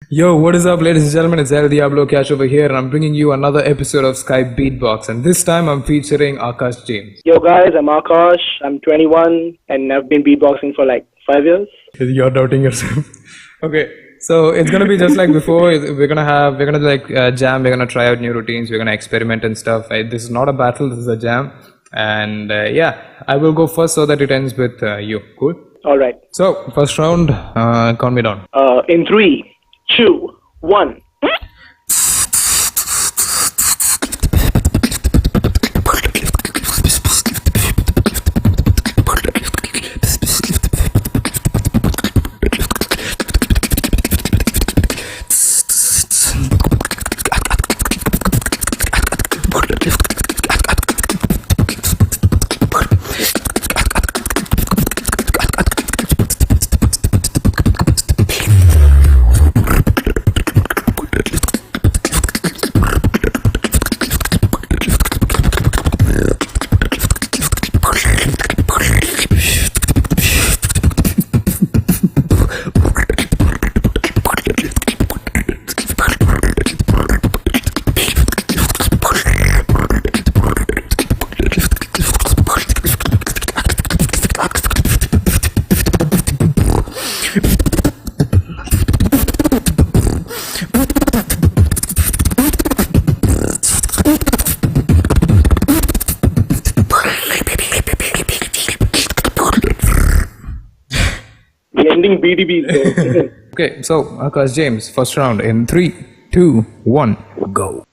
Yo, what is up, ladies and gentlemen? It's eldiablokash over here, and I'm bringing you another episode of Skype Beatbox. And this time, I'm featuring Akashjames. Yo guys, I'm Akash. I'm 21 and I've been beatboxing for like 5 years. You're doubting yourself. Okay, so it's gonna be just like before. We're gonna jam. We're gonna try out new routines. We're gonna experiment and stuff. This is not a battle. This is a jam. And yeah, I will go first so that it ends with you. Cool. All right. So first round, count me down. In 3, 2, 1. Ending BDBs. Okay, so Akashjames, first round in 3, 2, 1, go.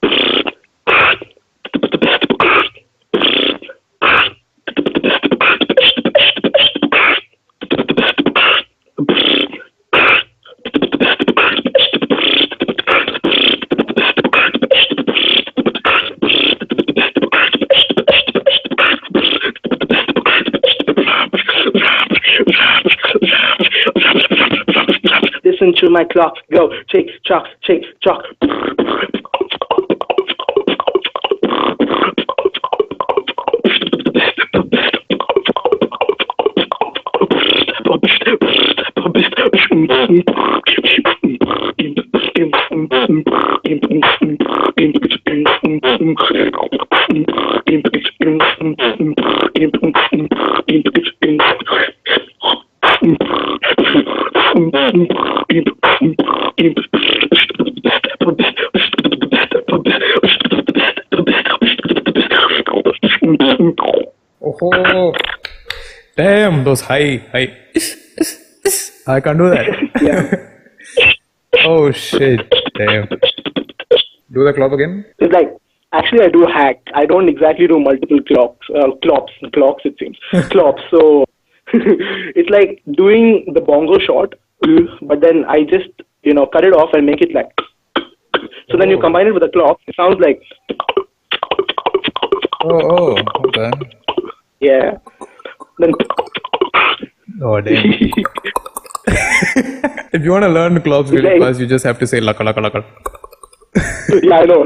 Listen to my clock, go, tick, tock, tick, tock. Oh, damn, those high. I can't do that. Yeah. Oh shit, damn. Do the clap again. It's like, actually I do hack. I don't exactly do multiple clops it seems. Clops. So it's like doing the bongo shot, but then I just, cut it off and make it like, so then you combine it with a clop, it sounds like, Oh, okay. yeah. Then, Oh, damn. If you want to learn claps really fast, you just have to say laka laka laka. yeah, I know.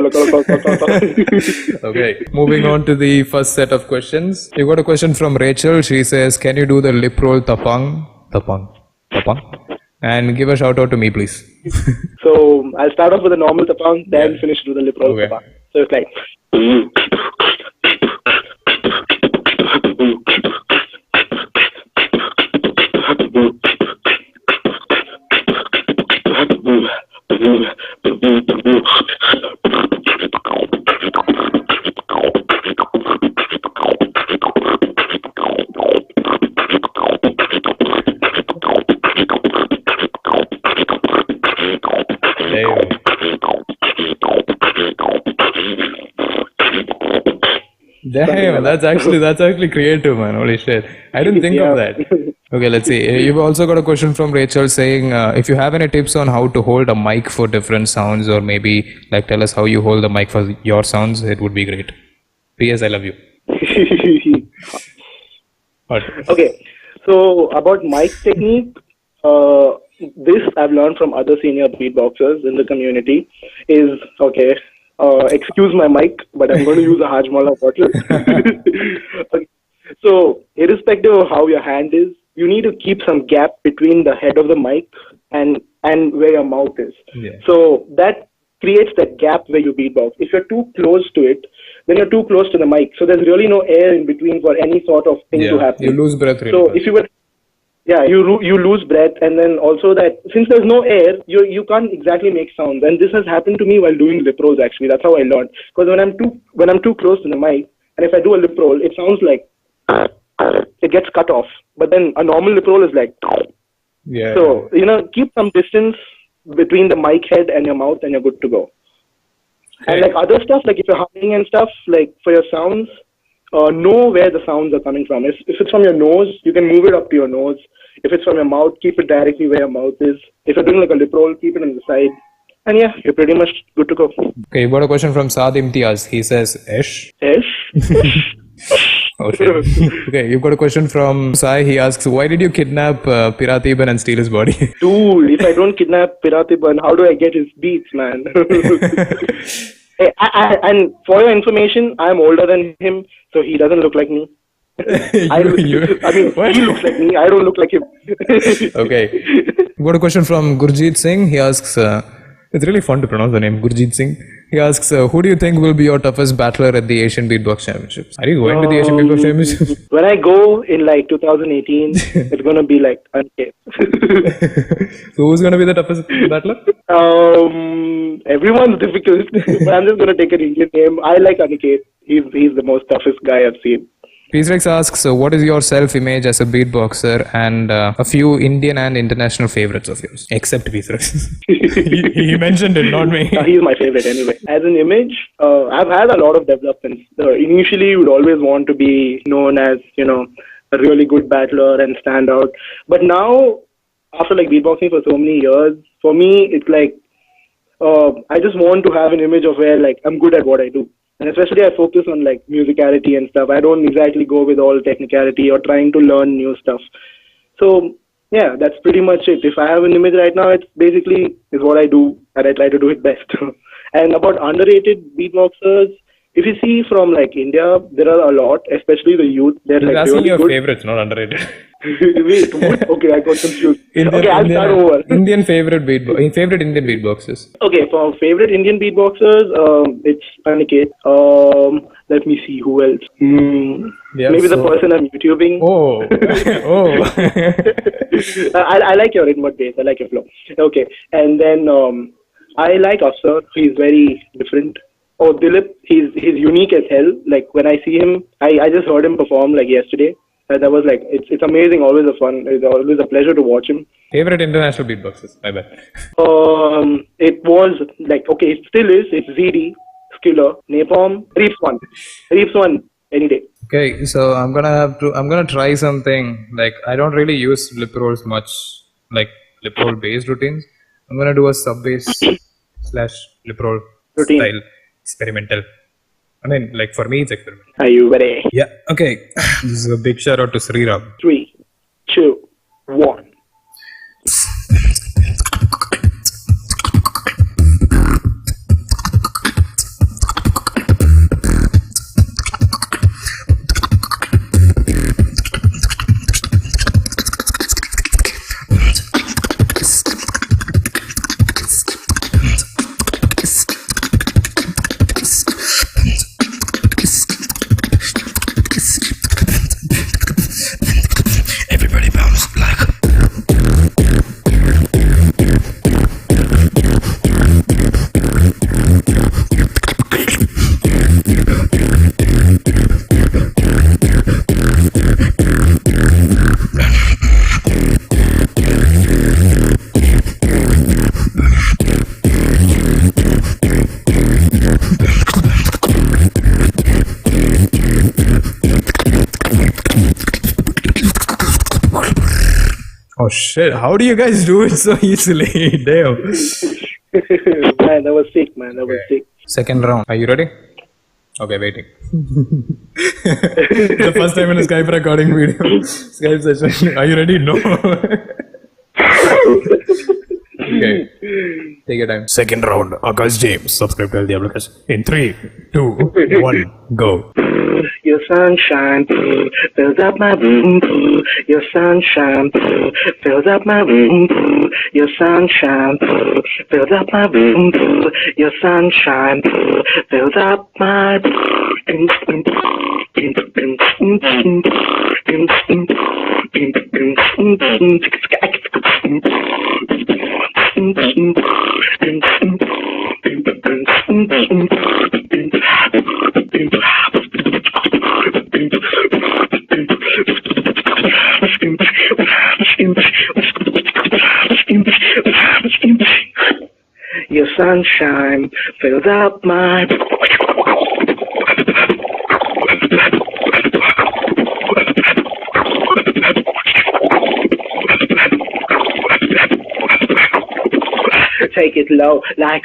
Okay, moving on to the first set of questions. We got a question from Rachel. She says, can you do the lip roll tapang? And give a shout out to me, please. So I'll start off with a normal tapang, then finish with a lip roll tapang. So it's like. Damn, that's actually creative, man. Holy shit. I didn't think of that. Okay, let's see. You've also got a question from Rachel saying, if you have any tips on how to hold a mic for different sounds, or maybe like tell us how you hold the mic for your sounds, it would be great. P.S. I love you. Okay, so about mic technique, this I've learned from other senior beatboxers in the community is, okay, excuse my mic, but I'm going to use a Hajmola bottle. Okay. So, irrespective of how your hand is, you need to keep some gap between the head of the mic and and where your mouth is. Yeah. So that creates that gap where you beatbox. If you're too close to it, then you're too close to the mic. So there's really no air in between for any sort of thing to happen. You lose breath really So fast. if you were, you lose breath, and then also that since there's no air, you can't exactly make sounds. And this has happened to me while doing lip rolls. Actually, that's how I learned. Because when I'm too close to the mic, and if I do a lip roll, it sounds like it gets cut off. But then a normal lip roll is like. Yeah. So keep some distance between the mic head and your mouth, and you're good to go. And like other stuff, like if you're humming and stuff, like for your sounds, know where the sounds are coming from. If it's from your nose, you can move it up to your nose. If it's from your mouth, keep it directly where your mouth is. If you're doing like a lip roll, keep it on the side. And yeah, you're pretty much good to go. Okay, you got a question from Saad Imtiaz. He says, Ish? Ish? Okay. Okay, you've got a question from Sai. He asks, why did you kidnap Piratiban and steal his body? Dude, if I don't kidnap Piratiban, how do I get his beats, man? And for your information, I'm older than him, so he doesn't look like me. He looks like me. I don't look like him. Okay. We've got a question from Gurjeet Singh. He asks, it's really fun to pronounce the name, Gurjeet Singh. He asks, who do you think will be your toughest battler at the Asian Beatbox Championships? Are you going to the Asian Beatbox Championships? When I go in like 2018, it's going to be like Aniket. So who's going to be the toughest battler? Everyone's difficult, but I'm just going to take an Indian name. I like Aniket. He's the most toughest guy I've seen. Peace asks, what is your self-image as a beatboxer and a few Indian and international favorites of yours? Except Peace he mentioned it, not me. He's my favorite anyway. As an image, I've had a lot of developments. Initially, you would always want to be known as, a really good battler and stand out. But now, after like beatboxing for so many years, for me, it's like, I just want to have an image of where like I'm good at what I do. And especially I focus on like musicality and stuff. I don't exactly go with all technicality or trying to learn new stuff. So yeah, that's pretty much it. If I have an image right now, it's basically is what I do and I try to do it best. And about underrated beatboxers, if you see from like India, there are a lot, especially the youth. They're like asking really your good. favorites, not underrated. Wait, what? Okay, I got confused. I'll start over. Favorite Indian beatboxers. Okay, for favorite Indian beatboxers, it's Aniket. Let me see who else. Maybe the person I'm YouTubing. Oh. I like your rhythm bass. I like your flow. Okay, and then I like Afsar. He's very different. Oh, Dilip, he's unique as hell. Like when I see him, I just heard him perform like yesterday. That was like, it's amazing, always it's always a pleasure to watch him. Favorite international beatboxers, my bad. It was like, okay, it still is, it's ZD, Skiller, Napalm, Reefs one, any day. Okay, so I'm gonna try something, like I don't really use lip rolls much, like lip roll based routines. I'm gonna do a sub bass / lip roll routine style experimental. I mean, like for me, it's experimental. Are you ready? Yeah. Okay. This is a big shout out to Sriram. 3, 2, 1. Oh shit, how do you guys do it so easily? Damn. Man, that was sick, man. That was sick. Second round. Are you ready? Okay, waiting. The first time in a Skype recording video. Skype session. Are you ready? No. Okay. Take your time. Second round. Akashjames. Subscribe to eldiablokash. In 3, 2, 1, go. Yes, Your sunshine fills up my room. Your sunshine fills up my room. Your sunshine fills up my room. Your sunshine fills up my Your sunshine fills up my take it low like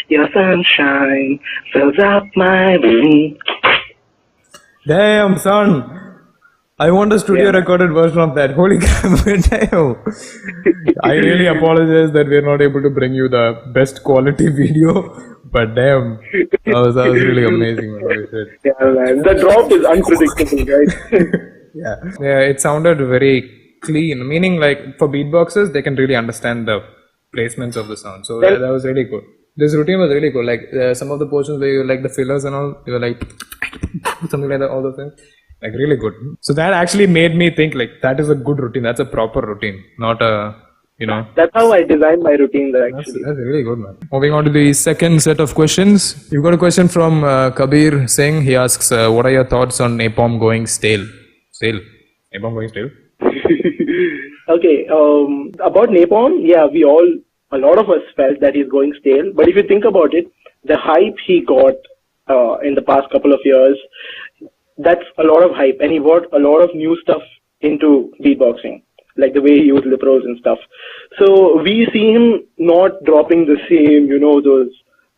your sunshine fills up my room. Damn, son. I want a studio recorded version of that. Holy crap, damn. I really apologize that we're not able to bring you the best quality video, but damn, that was really amazing. Holy shit. Yeah, man. The drop is unpredictable, right? Yeah, it sounded very clean, meaning like for beatboxers, they can really understand the placements of the sound. So that was really good. This routine was really good. Like some of the portions where you like the fillers and all, you were like something like that, all those things. Like really good. So that actually made me think like that is a good routine. That's a proper routine, not a, you know. That's how I designed my routine actually. That's really good, man. Moving on to the second set of questions. You've got a question from Kabir Singh. He asks, what are your thoughts on napalm going stale? Stale? Napalm going stale? Okay, about napalm, yeah, a lot of us felt that he's going stale. But if you think about it, the hype he got in the past couple of years, that's a lot of hype. And he brought a lot of new stuff into beatboxing, like the way he used lip rolls and stuff. So we see him not dropping the same, those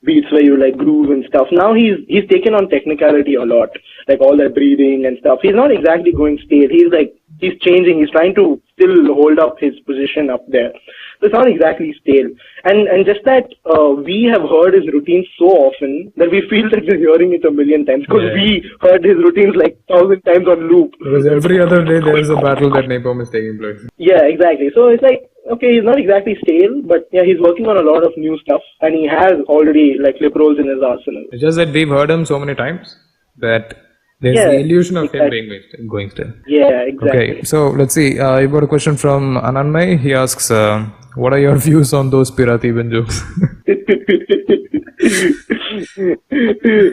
beats where you like groove and stuff. Now he's taken on technicality a lot, like all that breathing and stuff. He's not exactly going stale. He's changing. He's trying to still hold up his position up there. So it's not exactly stale. And just that we have heard his routines so often that we feel that we're hearing it a million times because we heard his routines like 1,000 times on loop. Because every other day there is a battle that napalm is taking place. Yeah, exactly. So it's like, okay, he's not exactly stale, but yeah, he's working on a lot of new stuff and he has already like lip rolls in his arsenal. It's just that we've heard him so many times that there's the illusion of him being going still. Yeah, exactly. Okay, so let's see. You've got a question from Ananmay. He asks, what are your views on those Pirati Ben jokes?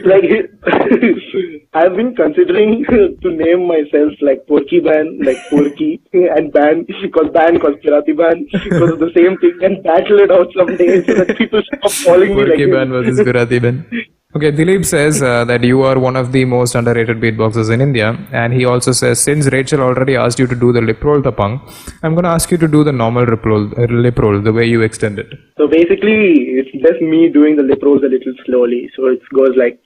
Like, I've been considering to name myself like Porky Ban, like Porky, and Ban, because Pirati Ban, because of the same thing, and battle it out someday so that people stop calling me like Porky Ban versus Pirati Ben. Okay, Dilip says that you are one of the most underrated beatboxers in India, and he also says, since Rachel already asked you to do the lip roll tapang, I'm going to ask you to do the normal lip roll, the way you extend it. So basically, it's just me doing the lip rolls a little slowly, so it goes like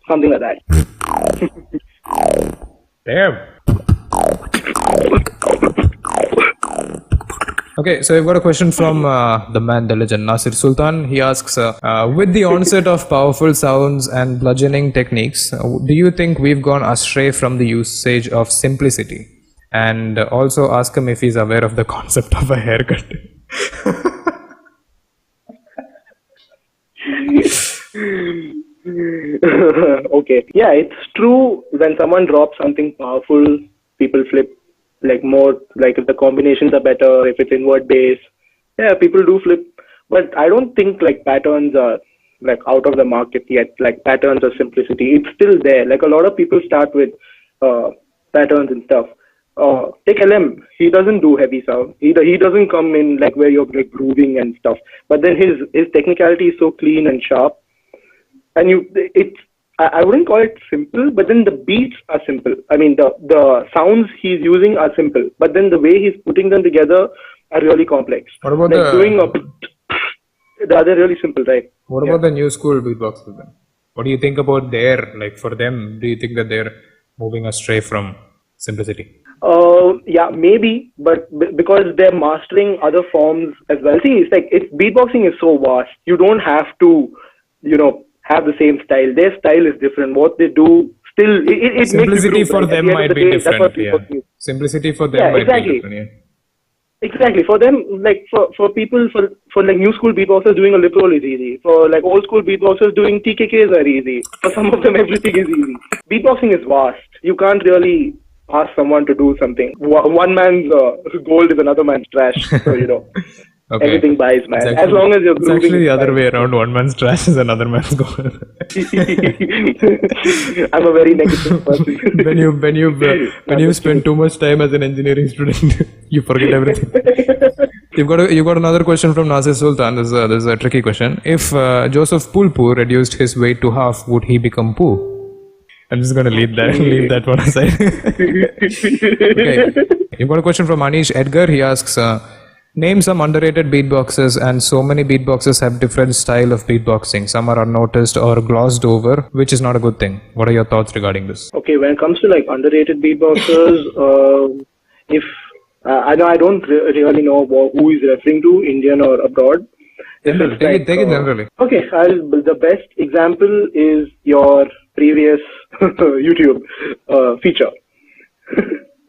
something like that. Damn. Okay, so I've got a question from the man, the legend, Nasir Sultan. He asks, with the onset of powerful sounds and bludgeoning techniques, do you think we've gone astray from the usage of simplicity? And also ask him if he's aware of the concept of a haircut. Okay. Yeah, it's true when someone drops something powerful, people flip. Like more, like if the combinations are better, if it's inward bass, yeah, people do flip. But I don't think like patterns are like out of the market yet. Like patterns or simplicity, it's still there. Like a lot of people start with patterns and stuff. Take LM, he doesn't do heavy sound. He doesn't come in like where you're like grooving and stuff. But then his technicality is so clean and sharp, and I wouldn't call it simple, but then the beats are simple. I mean, the sounds he's using are simple, but then the way he's putting them together are really complex. What about like doing a Are they really simple, right? What about the new school beatboxers then? What do you think about their, like for them, do you think that they're moving astray from simplicity? Yeah, maybe, but because they're mastering other forms as well. See, beatboxing is so vast. You don't have to, have the same style. Their style is different. What they do still, it Simplicity makes you for them might be different. Yeah. Simplicity for them might be different. Yeah. Exactly. For them, like for people, for like new school beatboxers, doing a lip roll is easy. For like old school beatboxers, doing TKKs are easy. For some of them, everything is easy. Beatboxing is vast. You can't really ask someone to do something. One man's gold is another man's trash. So Okay. everything buys, man. As long as you're grooving. It's actually the other way around. One man's trash is another man's gold. I'm a very negative person. when you spend too much time as an engineering student, you forget everything. You've got another question from Nasir Sultan. This is a tricky question. If Joseph Pulpu reduced his weight to half, would he become Poo? I'm just going to leave that one aside. Okay. You've got a question from Anish Edgar. He asks, name some underrated beatboxers, and so many beatboxers have different style of beatboxing. Some are unnoticed or glossed over, which is not a good thing. What are your thoughts regarding this? Okay, when it comes to like underrated beatboxers, I don't really know who is referring to, Indian or abroad. Take it generally. Okay, the best example is your previous YouTube feature.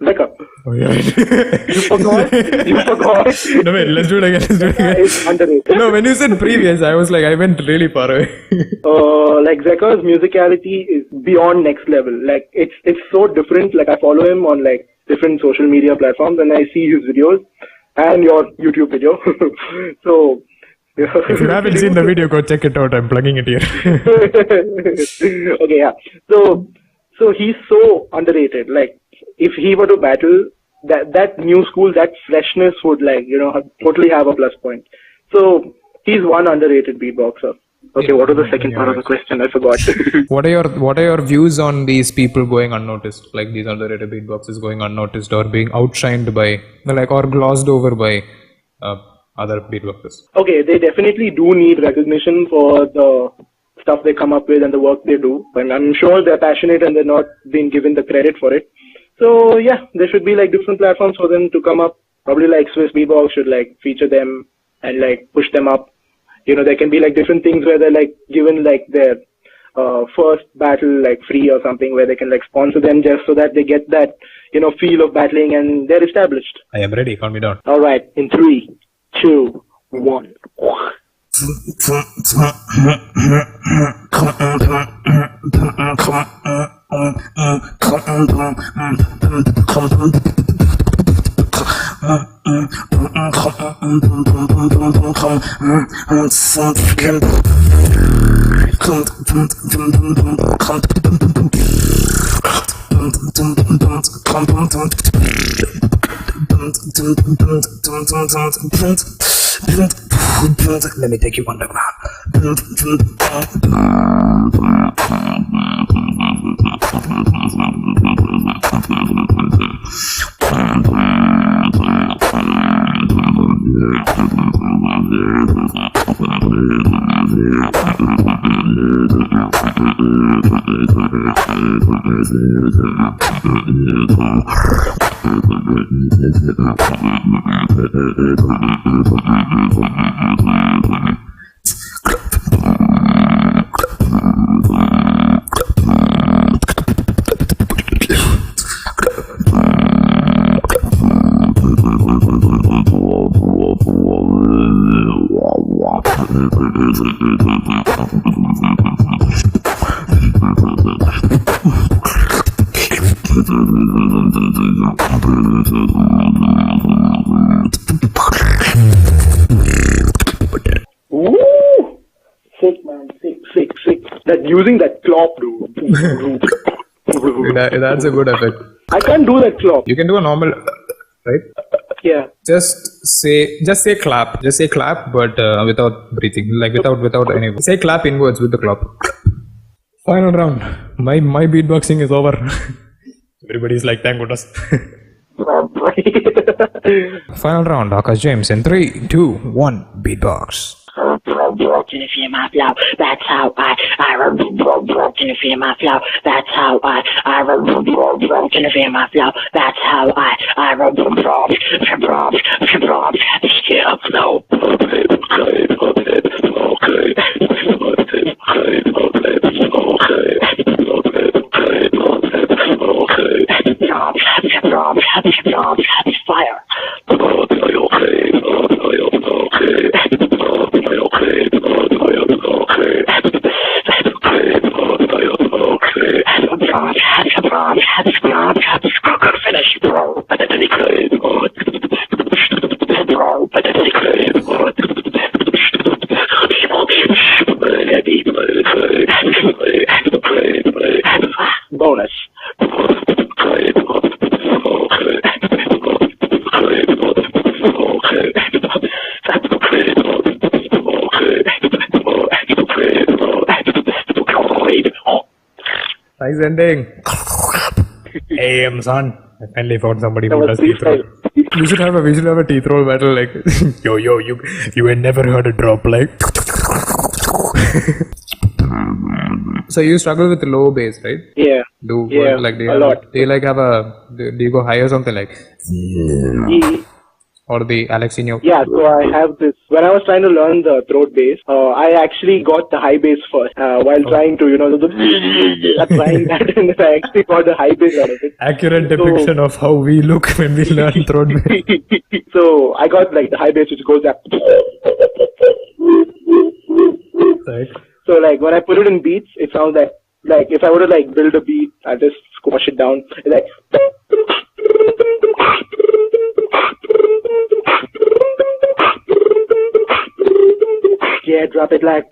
Zeka. Oh yeah. You forgot? No wait, let's do it again. It's underrated. No, when you said previous, I was like, I went really far away. Like Zeka's musicality is beyond next level. Like it's so different. Like I follow him on like different social media platforms, and I see his videos and your YouTube video. So if you haven't seen the video, go check it out. I'm plugging it here. Okay, yeah. So he's so underrated. Like if he were to battle, that new school, that freshness would totally have a plus point. So he's one underrated beatboxer. Okay, what was the second part of the question? I forgot. What are your views on these people going unnoticed, like these underrated beatboxers going unnoticed or being outshined by, or glossed over by other beatboxers? Okay, they definitely do need recognition for the stuff they come up with and the work they do. But I'm sure they're passionate and they're not being given the credit for it. So yeah, there should be like different platforms for them to come up. Probably like Swiss Beatbox should like feature them and like push them up. There can be like different things where they're like given like their first battle like free or something, where they can like sponsor them just so that they get that feel of battling and they're established. I am ready. Count me down. All right, in 3, 2, 1. Let me take you underground. Sick, man. Sick. That using that clop, dude. That's a good effect. I can't do that clop. You can do a normal, right? Yeah. Just say clap. Just say clap, but without breathing, like without any. Say clap inwards with the clap. Final round. My beatboxing is over. Everybody's like, thank goodness. Final round. Akashjames in 3, 2, 1. Beatbox. broke. Can you feel my flow? That's how I broke. Can you feel my flow? That's how I broke. Can you feel my flow? That's how I broke. Yeah, flow. Fire. Finish, bro. Bonus. Nice ending. Hey, son. I finally found somebody who does teeth roll. We should have a teeth roll battle like yo, you ain't never heard a drop like. So you struggle with low bass, right? Yeah. Do you you go high or something like? Or the Alexinho? Yeah, so I have this. When I was trying to learn the throat bass, I actually got the high bass first. While trying to, trying that, and I actually got the high bass out of it. Accurate depiction of how we look when we learn throat bass. So I got like the high bass which goes up. Right. So like when I put it in beats, it sounds like if I were to like build a beat, I just squash it down. It's like. Yeah, drop it like.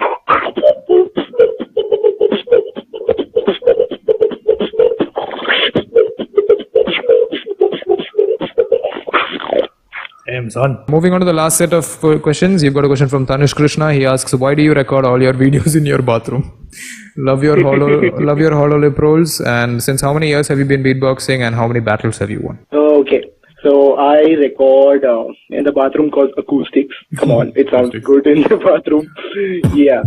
Damn, son. Moving on to the last set of questions. You've got a question from Tanush Krishna. He asks, why do you record all your videos in your bathroom? Love your hollow lip rolls. And since how many years have you been beatboxing and how many battles have you won? Okay. So I record in the bathroom called acoustics. Come on, it sounds good in the bathroom. Yeah.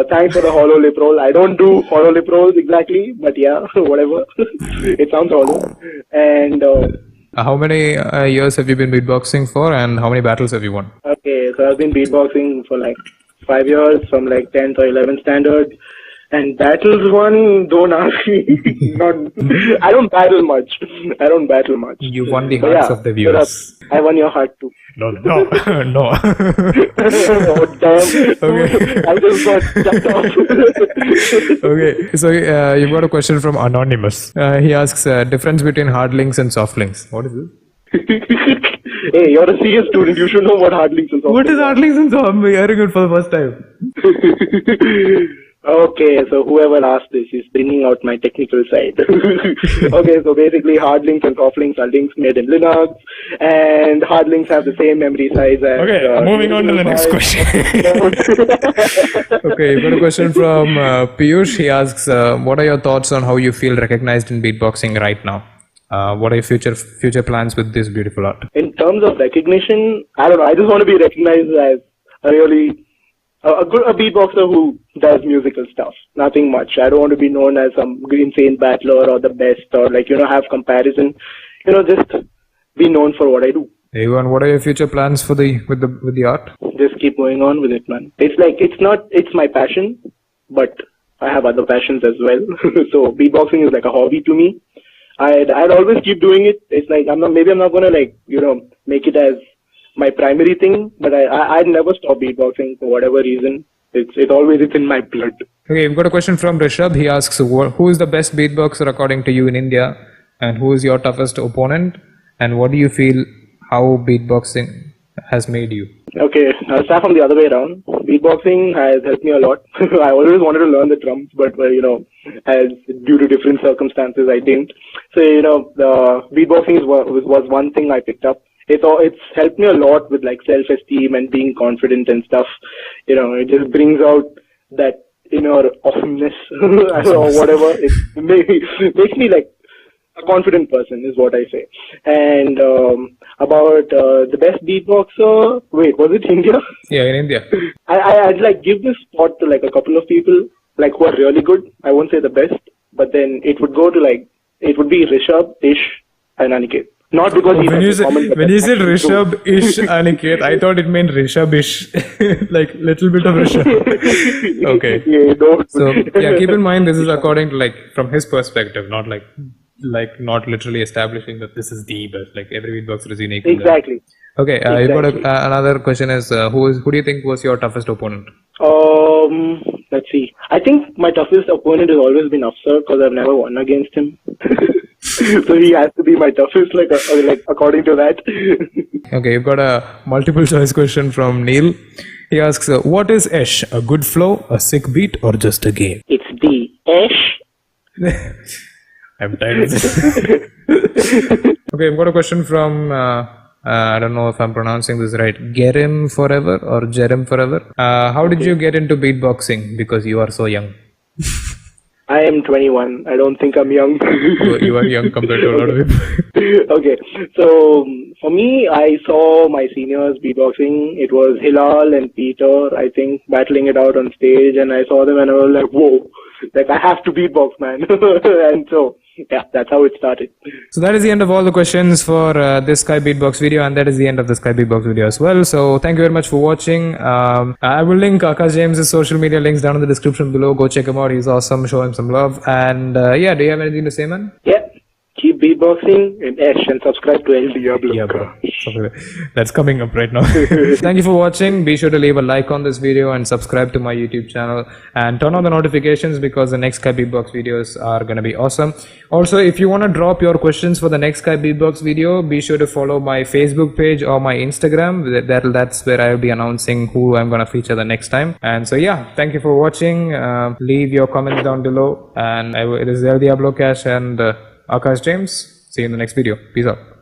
Thanks for the hollow lip roll. I don't do hollow lip rolls exactly, but yeah, whatever. It sounds hollow. And how many years have you been beatboxing for, and how many battles have you won? Okay, so I've been beatboxing for like 5 years, from like 10th or 11th standard. And battles one, don't ask me. I don't battle much. You won the hearts of the viewers. I won your heart too. No. Oh damn. Okay. I just got chucked off. Okay, so you've got a question from Anonymous. He asks, difference between hard links and soft links. What is it? Hey, you're a serious student. You should know what hard links and soft What links is hard links and soft? I'm hearing it for the first time. Okay, so whoever asked this is bringing out my technical side. Okay, so basically hard links and soft links are links made in Linux, and hard links have the same memory size as... Okay, moving on to the next question. Okay, you've got a question from Piyush. He asks, what are your thoughts on how you feel recognized in beatboxing right now? What are your future plans with this beautiful art? In terms of recognition, I don't know. I just want to be recognized as a beatboxer who does musical stuff. Nothing much. I don't want to be known as some insane battler or the best, or have comparison. Just be known for what I do. Hey, what are your future plans for with the art? Just keep going on with it, man. It's my passion, but I have other passions as well. So beatboxing is like a hobby to me. I'd always keep doing it. It's like I'm not gonna make it as my primary thing, but I'd never stop beatboxing for whatever reason. It's always in my blood. Okay, we've got a question from Rishabh. He asks, who is the best beatboxer according to you in India, and who is your toughest opponent, and what do you feel how beatboxing has made you? Okay, I'll start from the other way around. Beatboxing has helped me a lot. I always wanted to learn the drums, but as due to different circumstances, I didn't. So the beatboxing was one thing I picked up. It's helped me a lot with like self-esteem and being confident and stuff. It just brings out that inner awesomeness or whatever. It makes me like a confident person is what I say. And about the best beatboxer. Wait, was it India? Yeah, in India. I'd like give this spot to like a couple of people like who are really good. I won't say the best, but then it would go to like it would be Rishabh, Ish, and Aniket. Not because he's when you said Rishabh Ish Aniket, I thought it meant Rishabh Ish, like little bit of Rishabh. Okay. Yeah, So yeah, keep in mind this is according to like from his perspective, not like not literally establishing that this is the best. Like every beatboxer is unique. Exactly. Okay, you've got another question is who do you think was your toughest opponent? Let's see. I think my toughest opponent has always been Afsar because I've never won against him. So he has to be my toughest, like according to that. Okay, you've got a multiple choice question from Neil. He asks, what is Esh? A good flow, a sick beat, or just a game? It's the Ish. I'm tired of this. Okay, I've got a question from, I don't know if I'm pronouncing this right, Gerim Forever or Jerem Forever. How did you get into beatboxing? Because you are so young. I am 21. I don't think I'm young. You are young compared to a lot of people. Okay, so for me, I saw my seniors beatboxing. It was Hilal and Peter, I think, battling it out on stage, and I saw them and I was like, whoa, like I have to beatbox, man. And so, yeah, that's how it started. So that is the end of all the questions for this Skype Beatbox video, and that is the end of the Skype Beatbox video as well. So thank you very much for watching. I will link Akashjames' social media links down in the description below. Go check him out. He's awesome. Show him some love. And yeah, do you have anything to say, man? Yeah. Keep beatboxing and and subscribe to eldiablokash. Yeah, bro. That's coming up right now. Thank you for watching. Be sure to leave a like on this video and subscribe to my YouTube channel and turn on the notifications because the next Skype Beatbox videos are going to be awesome. Also, if you want to drop your questions for the next Skype Beatbox video, be sure to follow my Facebook page or my Instagram. That's where I will be announcing who I'm going to feature the next time. And so yeah, thank you for watching. Leave your comments down below. And this is eldiablokash and Akashjames. See you in the next video. Peace out.